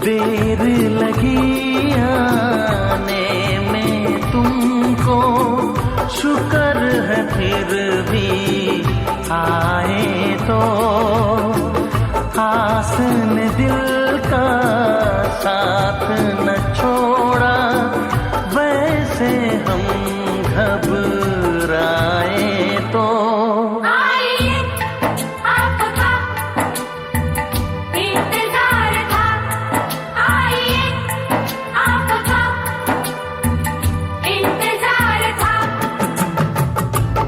देर लगी आने में तुमको, शुक्र है फिर भी आए तो। आस ने दिल का साथ न छोड़ा, वैसे हम घबराए तो।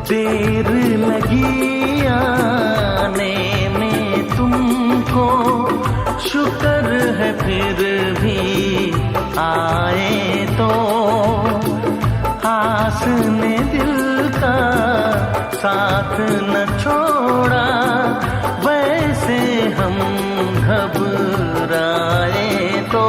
देर लगी आने में तुमको, शुक्र है फिर भी आए तो। आस ने दिल का साथ न छोड़ा, वैसे हम घबराए तो।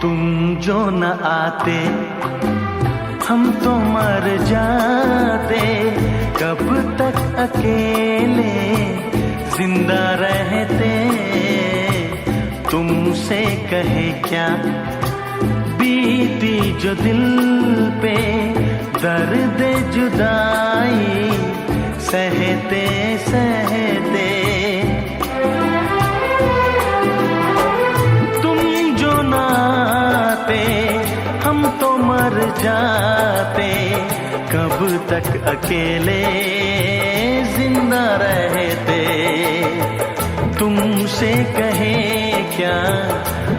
तुम जो न आते हम तो मर जाते, कब तक अकेले जिंदा रहते। तुमसे कहे क्या बीती जो दिल पे, दर्द जुदाई सहते सहते। हम तो मर जाते, कब तक अकेले जिंदा रहते। तुमसे कहे क्या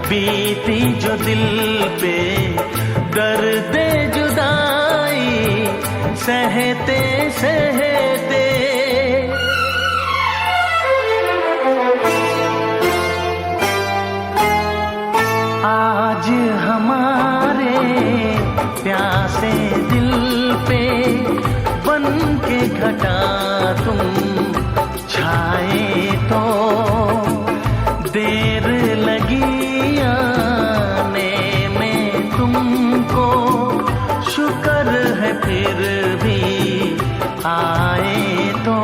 बीती जो दिल पे, दर्द जुदाई सहते सहते। आज हमारे प्यासे दिल पे बन के घटा तुम छाए तो। देर लगी आने में तुमको, शुक्र है फिर भी आए तो।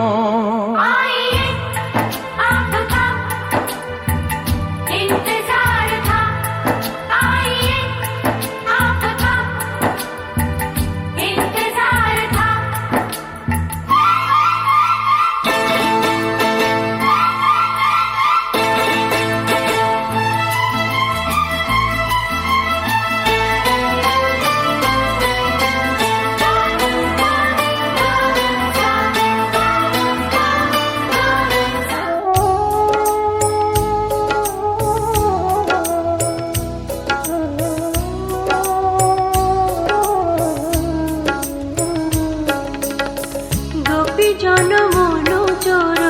জনমনো চোর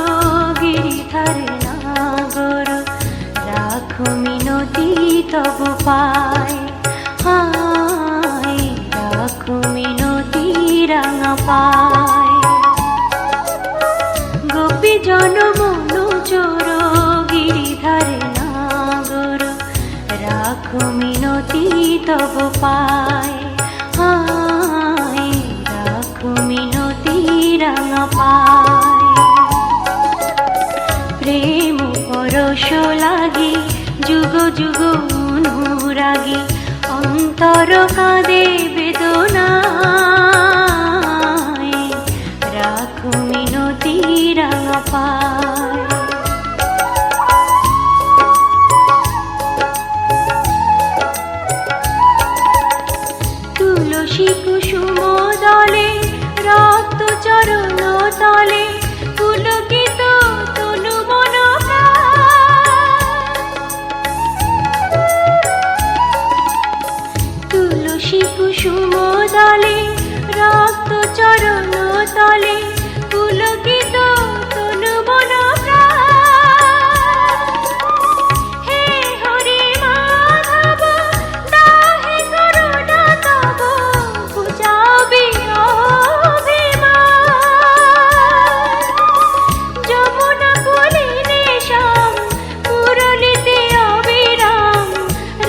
গিরিধারে নাগর, রাখো মিনতি তব পায়। হায় রাখো মিনতি রাঙা পায়। গোপী জনমনো চোর গিরিধারে নাগর, রাখো মিনতি তব পায়। হায় রাখো মিনতি রাঙা পায়। প্রেম পরশ লাগি যুগ যুগ অনুরাগী, অন্তর কাঁদে বেদনায়। রাখো মিনতি রাঙা পায়। তুলসী কুসুম দলে চরণ তলে পুলকিত তনু মন তুলসী কুসুম দলে রক্ত চরণ তলে পুলকিত তনু মন হে হরি মাধব দাহে করুণা তব বুঝাবি যমুনা কুলিনে শ্যাম মুরলিতে অবিরাম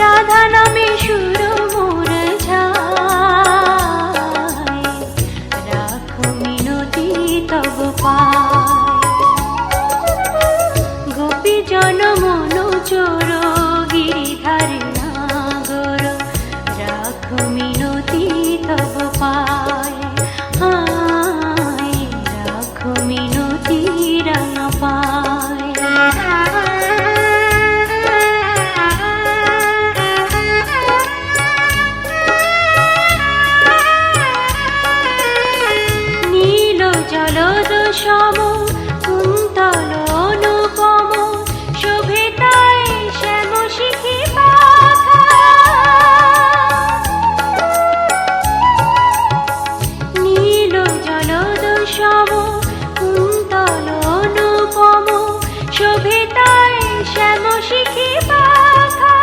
রাধা নামে সুর মোর ঝায় রাখো মিনতি তব পায় গোপী জন মন চোর গিরিধার নাগর রাখো মিনতি তব পায় হায় রাখো মিনতি রাঙা পায় নীল জলদ সম কুন্তল অনুপম শোভে তাই শ্যাম শিখি পাখা নীল জলদ সম কুন্তল অনুপম শোভে তাই শ্যাম শিখি পাখা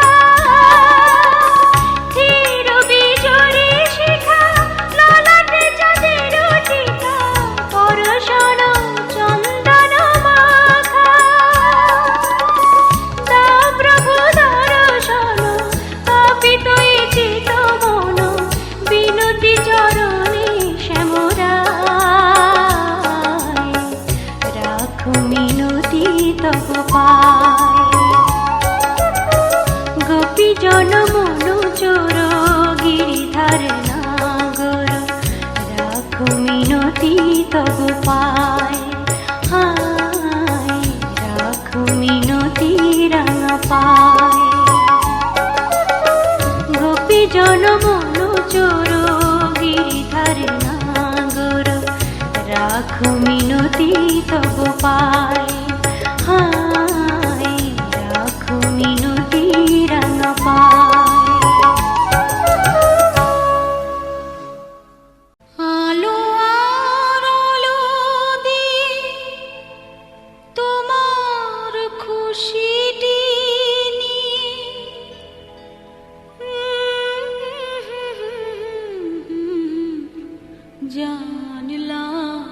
ধীর বিজয়ী শিখা ললাটে চাঁদের টিকা পরশন চন্দন মাখা তা প্রভু দর্শন পাপিত চিত মন বিনতি চরণে শ্যামরায় রাখো মিনতি তব পায় গোপী জন মন চোর গিরিধার নাগর রাখো মিনতি তব পায় হায় রাখো মিনতি রাঙা পায় গোপী জন মন চোর গিরিধার নাগর রাখো মিনতি তব পায় হায় রাখো মিনতি রাঙা পায় আলো আর আলো দিয়ে তোমার খুশিটি জানলাম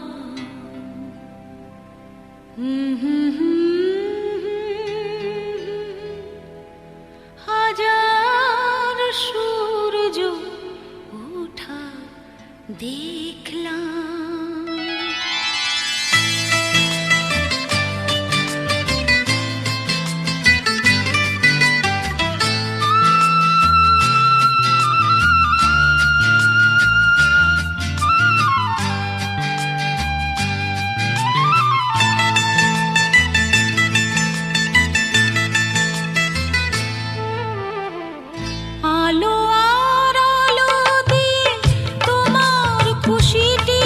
হাজার সূর্য ওঠা দেখলাম আলো আর আলো দিয়ে তোমার খুশিটি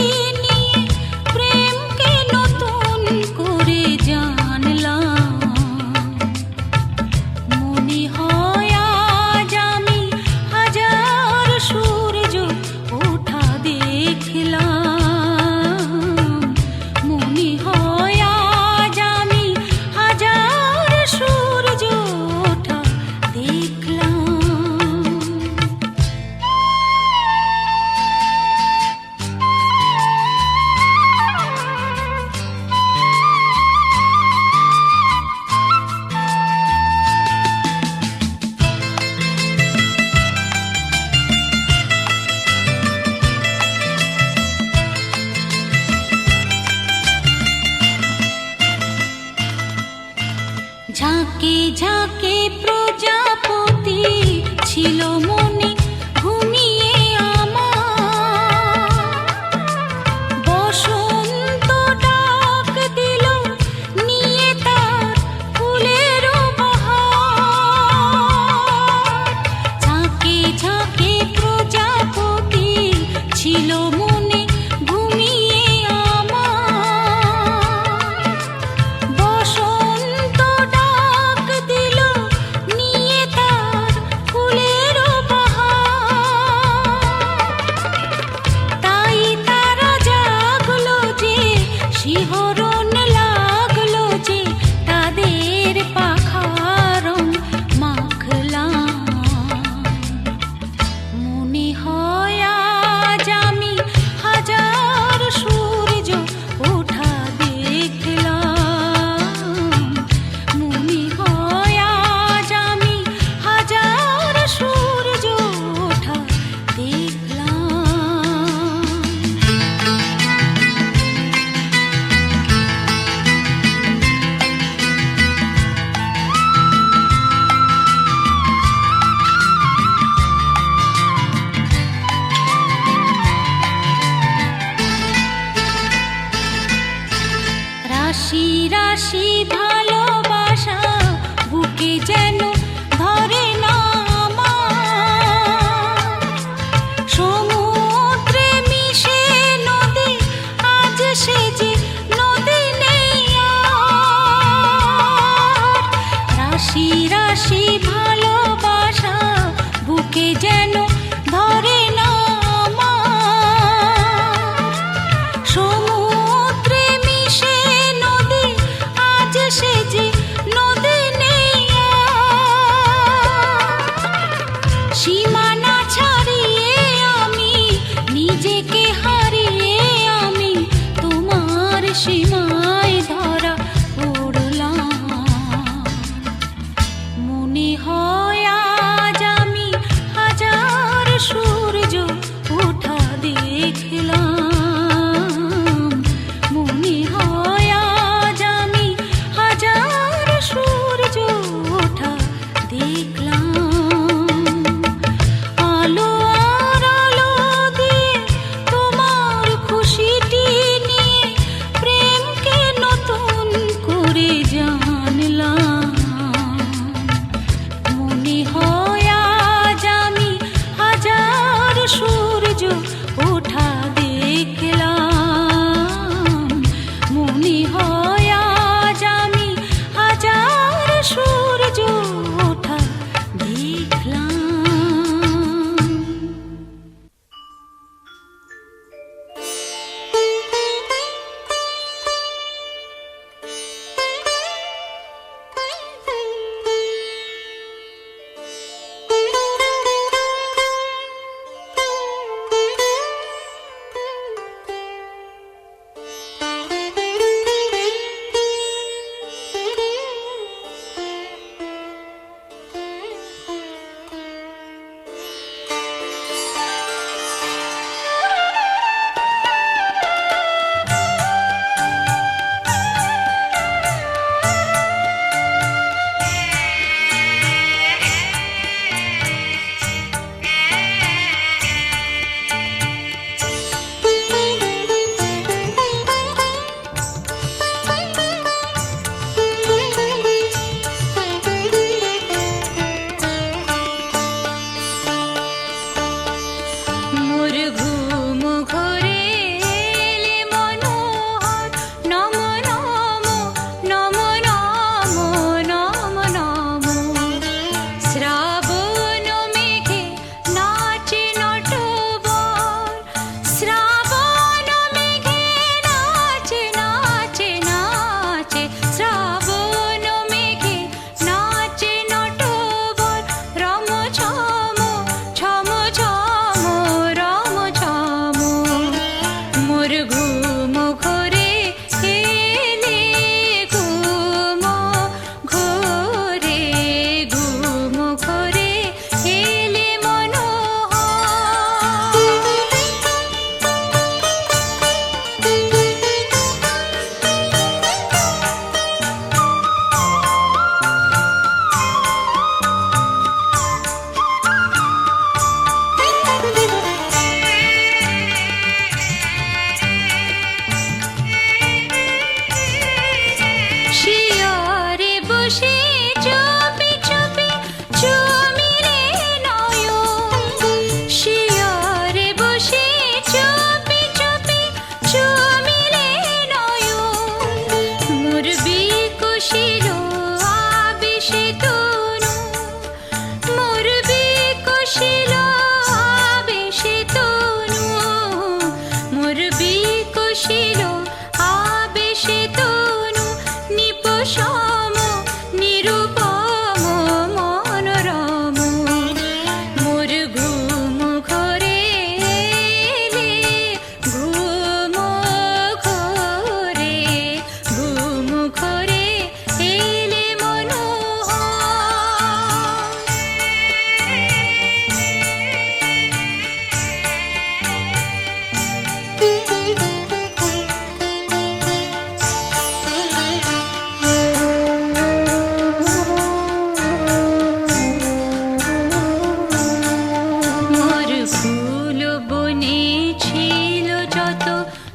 মোর ফুল বনে ছিল যত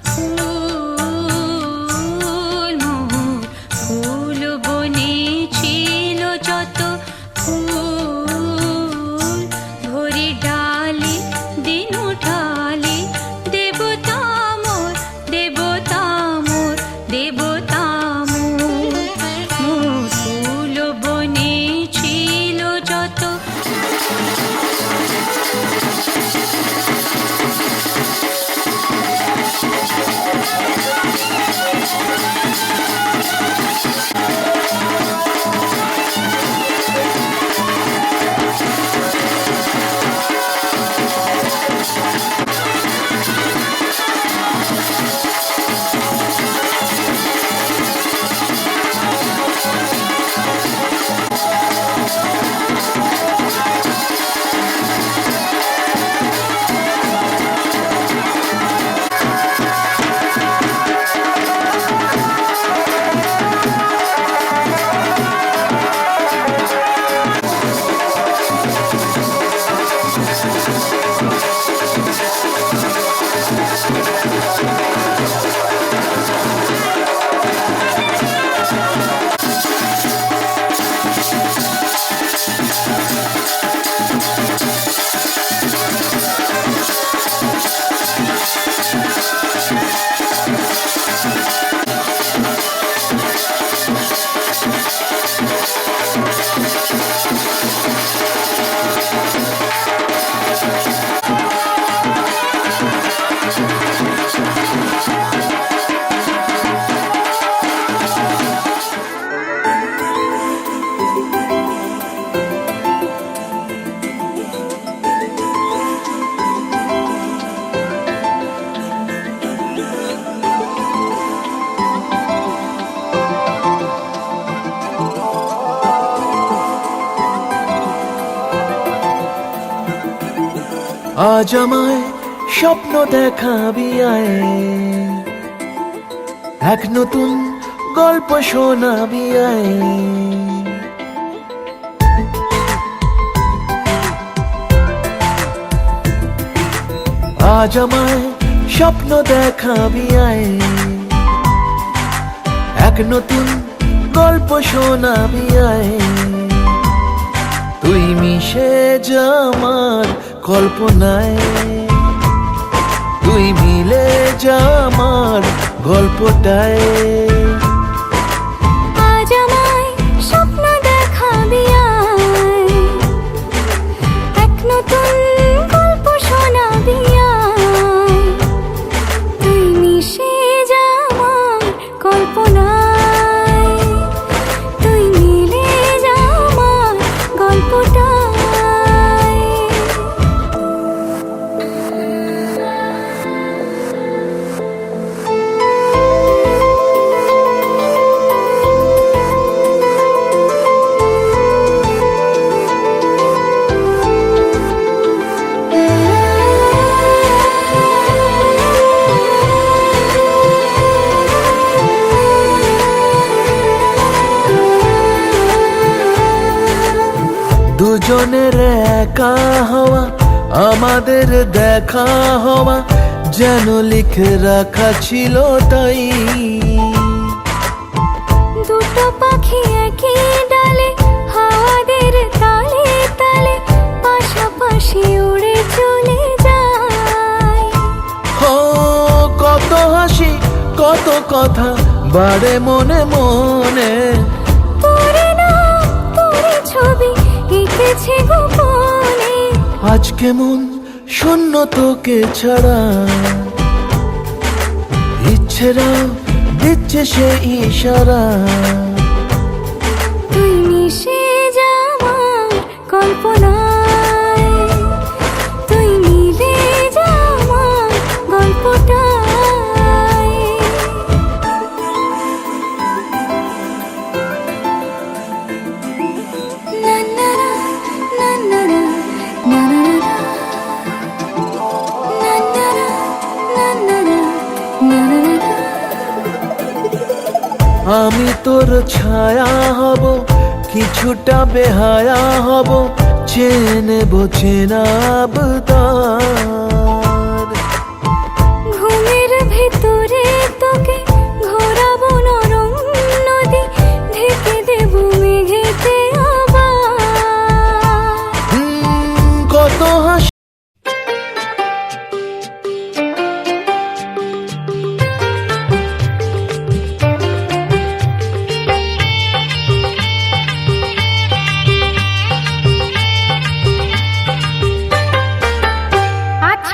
ফুল, মোর ফুল বনে ছিল যত ফুল, ভরি ডালে দিন উঠালে দেবতা মোর, দেবতা মোর, দেবতা মোর। মোর ফুল বনে ছিল যত আজ আমায় স্বপ্ন দেখাবি আয়, এক নতুন গল্প শোনাবি আয়। আজ আমায় স্বপ্ন দেখাবি আয়, এক নতুন গল্প শোনাবি আয়। তুই মিশে যা আমার কল্পনায়, তুই মিলে যা আমার গল্পটায়। আজ আমায় স্বপ্ন দেখাবি আয়, এক নতুন গল্প শোনাবি আয়। তুই মিশে যা আমার কল্পনায়, তুই মিলে যা আমার গল্পটায়। দুজনের একা হওয়া, আমাদের দেখা হওয়া যেন লিখে রাখা ছিল তাই। দুটো পাখি একই ডালে, হাওয়াদের তালে তালে পাশাপাশি উড়ে চলে যায়। ও কত হাসি কত কথা বাড়ে মনে মনে, তোরে না তোরে ছবি এঁকেছে গোপনে। আজ কেমন শূন্য তোকে ছাড়া, ইচ্ছেরা দিচ্ছে সে ইশারা। তুই মিশে যা আমার কল্পনায়, তুই মিলে যা আমার গল্পটায়। না না না না না না না না না না না না। আমি তোর ছায়া হব, কিছুটা বেহায়া হব, চেনে বোঝেনা আবদার। ঘুমের ভেতরে তোকে ঘোরাবো নরম নদী, ঢেকে দেব মেঘেতে আবার। কত হাসি আচ্ছা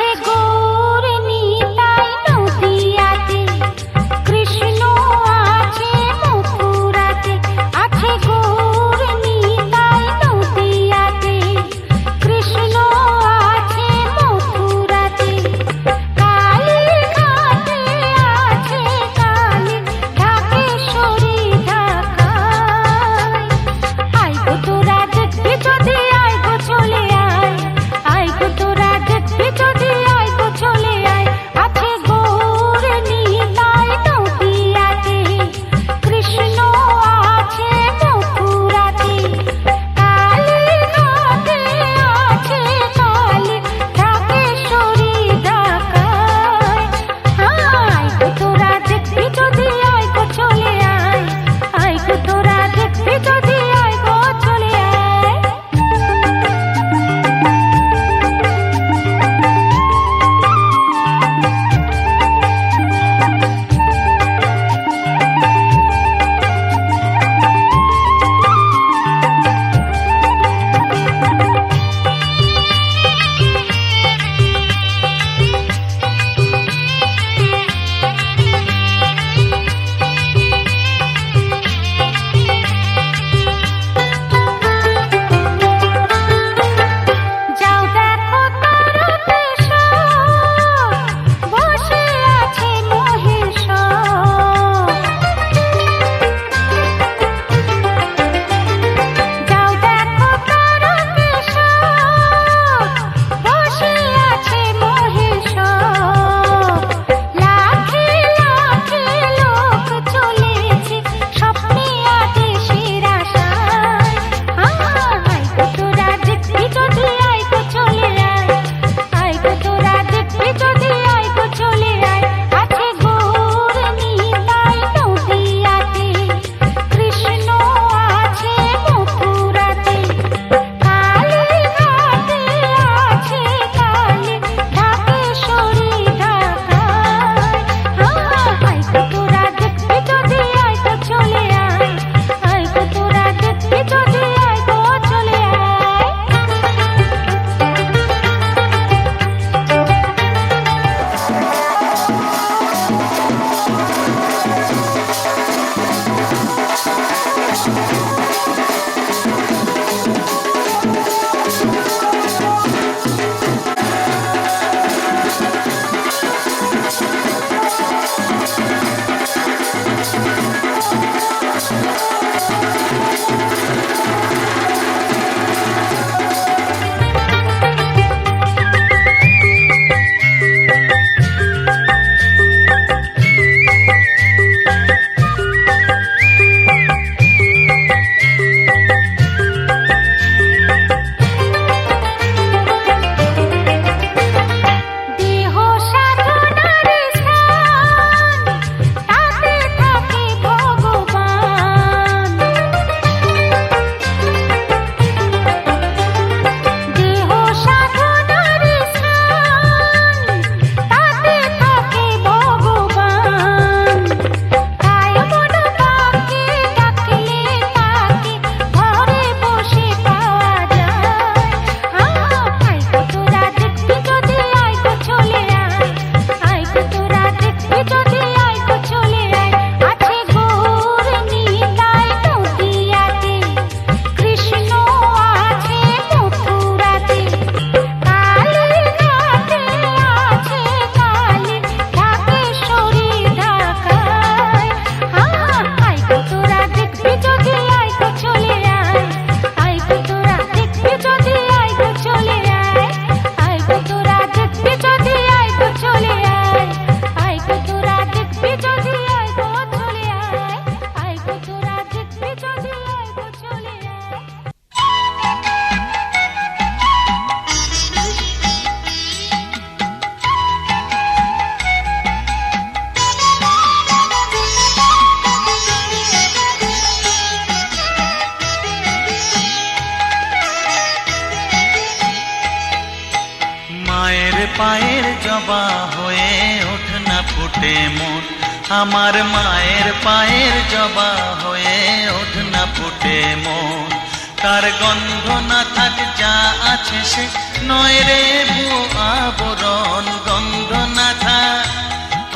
পায়ের জবা হয়ে ওঠ না ফুটে মন, আমার মায়ের পায়ের জবা হয়ে ওঠ না ফুটে মন। তার গন্ধ না থাক যা আছে সে নয় রে ভুয়ো আবরণ, গন্ধ না থাক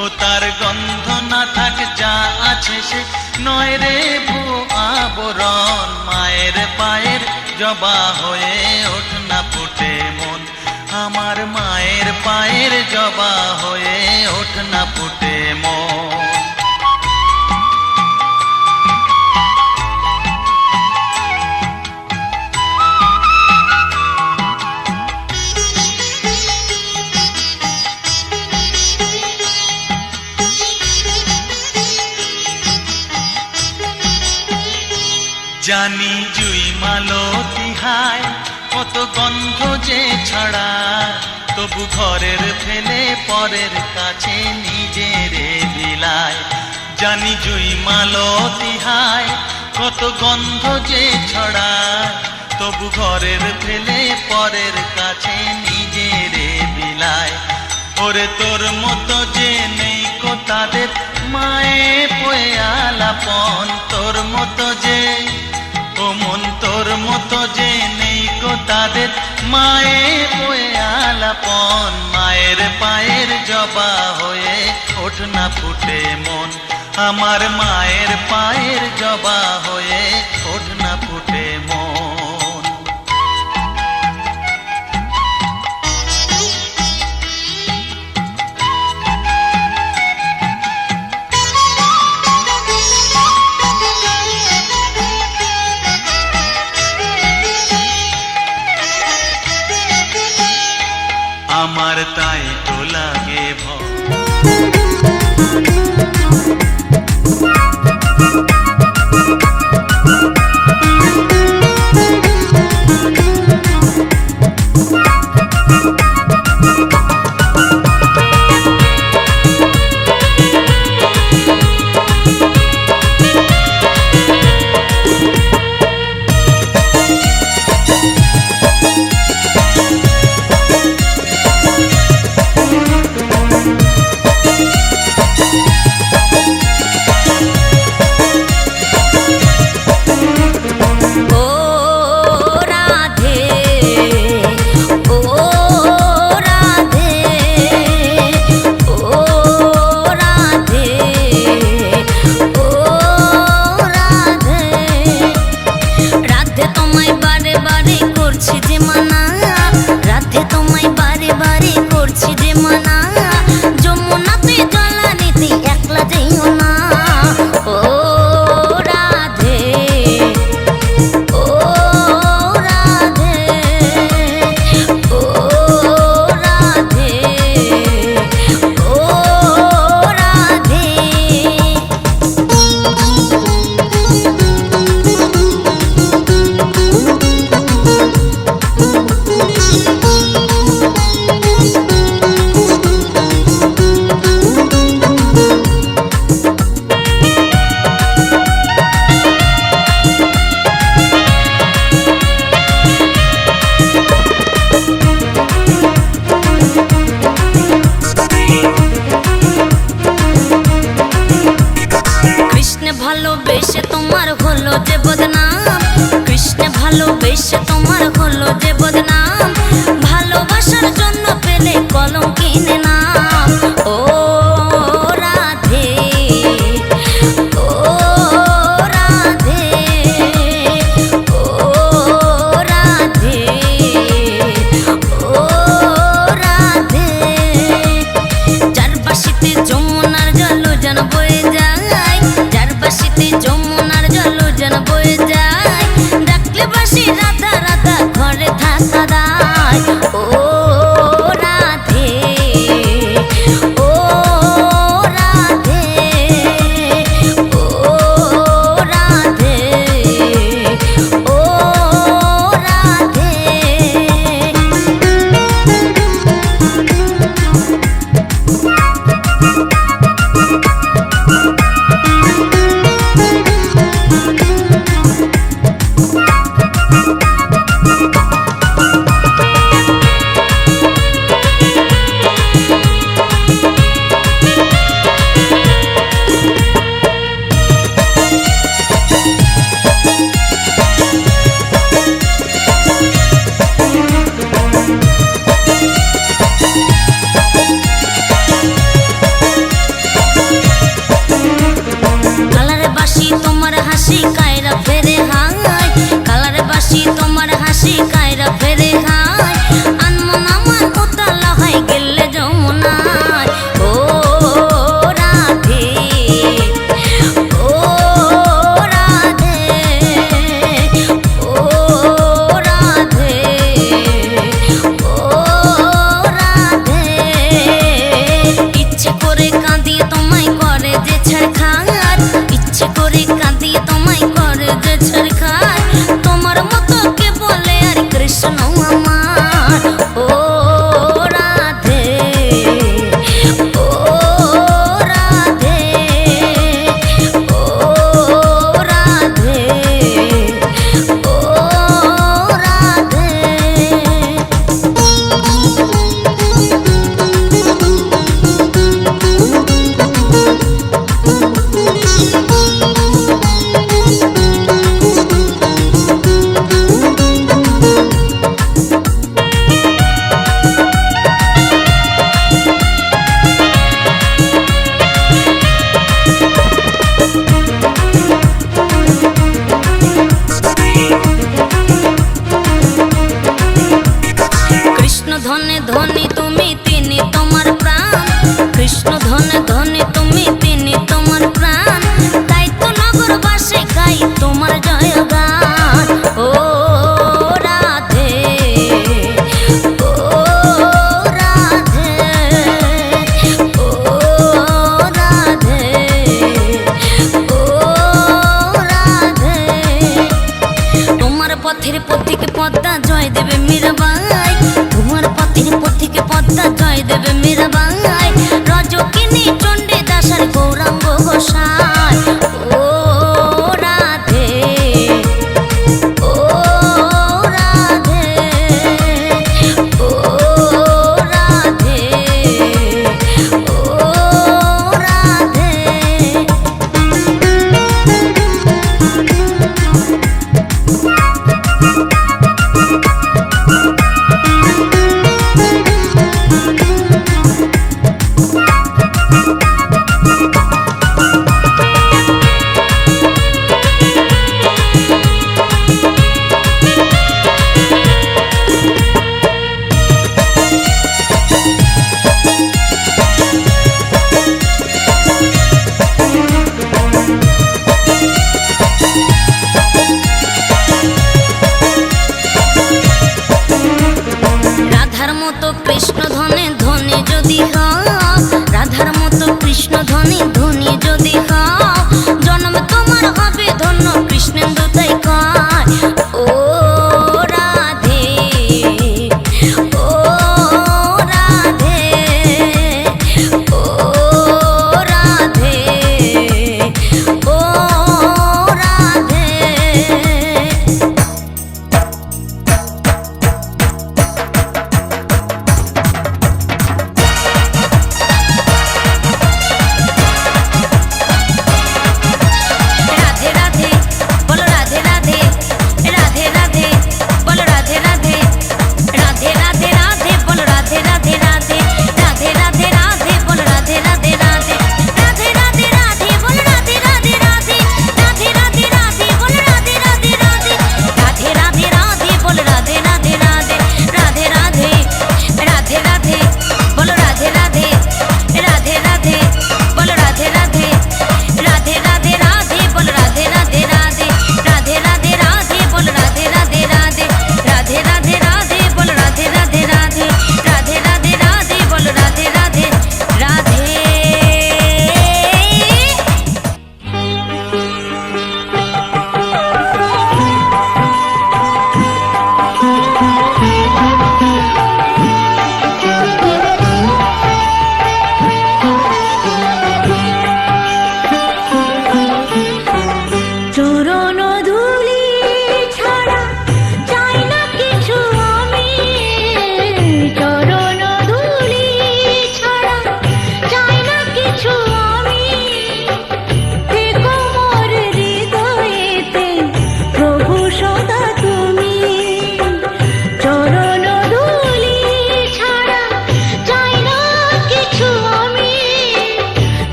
ও তার গন্ধ না থাক যা আছে সে নয় রে ভুয়ো আবরণ। মায়ের পায়ের জবা হয়ে ওঠ না ফুটে মন, আমার মায়ের পায়ের জবা হয়ে ওঠ না ফুটে মন। জানি জুই মালতী হায় কত গন্ধ যে ছড়ায়, তবু ঘরের ফেলে পরের কাছে নিজেরে বিলায়। জানি জুই মালতী হায় কত গন্ধ যে ছড়ায়, তবু ঘরের ফেলে পরের কাছে নিজেরে বিলায়। ওরে তোর মতো যে নেই কো তাদের মায়ে পয়ে আলাপন, তোর মতো যে ও মন তোর মতো যে নেই কো তাদের মায়ে পয়ে আলাপন। মায়ের পায়ের জবা হয়ে ওঠ না ফুটে মন, আমার মায়ের পায়ের জবা হয়ে ওঠ না ফুটে মন। আমার তাই তো লাগে ভয়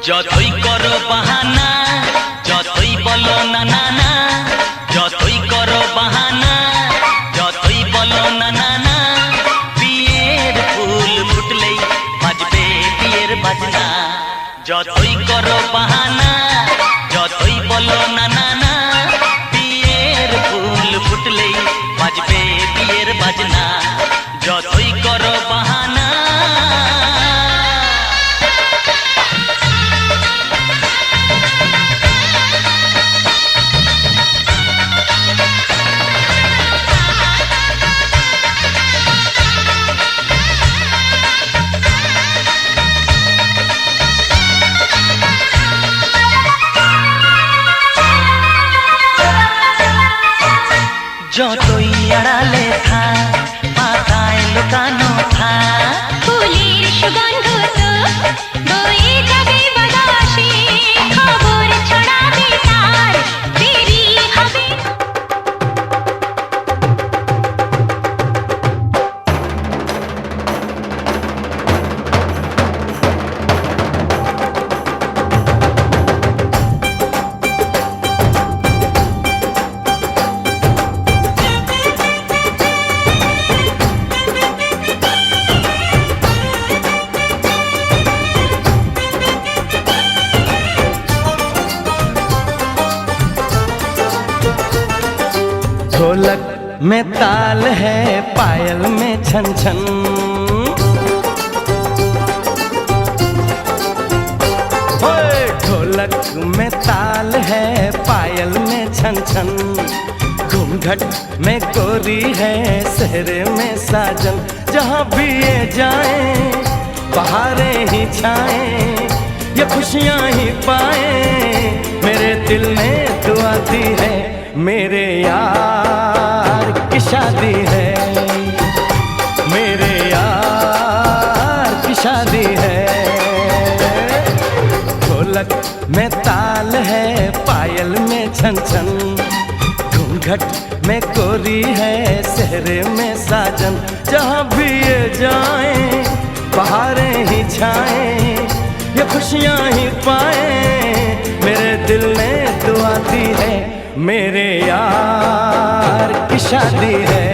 যতই করো বাহানা, যতই বলো না না না, যতই করো বাহানা, যতই বলো না না না, বিয়ের ফুল ফুটলেই বাজবে বিয়ের বাজনা। যতই করো বাহানা, যতই বলো না না না, বিয়ের ফুল ফুটলেই বাজবে বিয়ের বাজনা। যতই করো বাহানা। যতই আড়ালে থাক, পাতায় লুকানো থাক, ফুলের সুগন্ধ তো বয়ে যাবে বাতাসে, খবর ছড়াবে তার দেরি হবে। ढोलक में ताल है, पायल में छन छन, ओए ढोलक में ताल है, पायल में छन छन, घूंघट में गोरी है, सेहरे में साजन। जहाँ भी ये जाए बहारें ही छाए, ये खुशियाँ ही पाए, मेरे दिल ने दुआ दी है, मेरे यार की शादी है, मेरे यार की शादी है। ढोलक में ताल है, पायल में छन छन, घूंघट में कोरी है, सेहरे में साजन। जहाँ भी ये जाए बहारें ही छाए, ये खुशियाँ ही पाए, मेरे दिल ने दुआ दी है, मेरे यार की शादी है।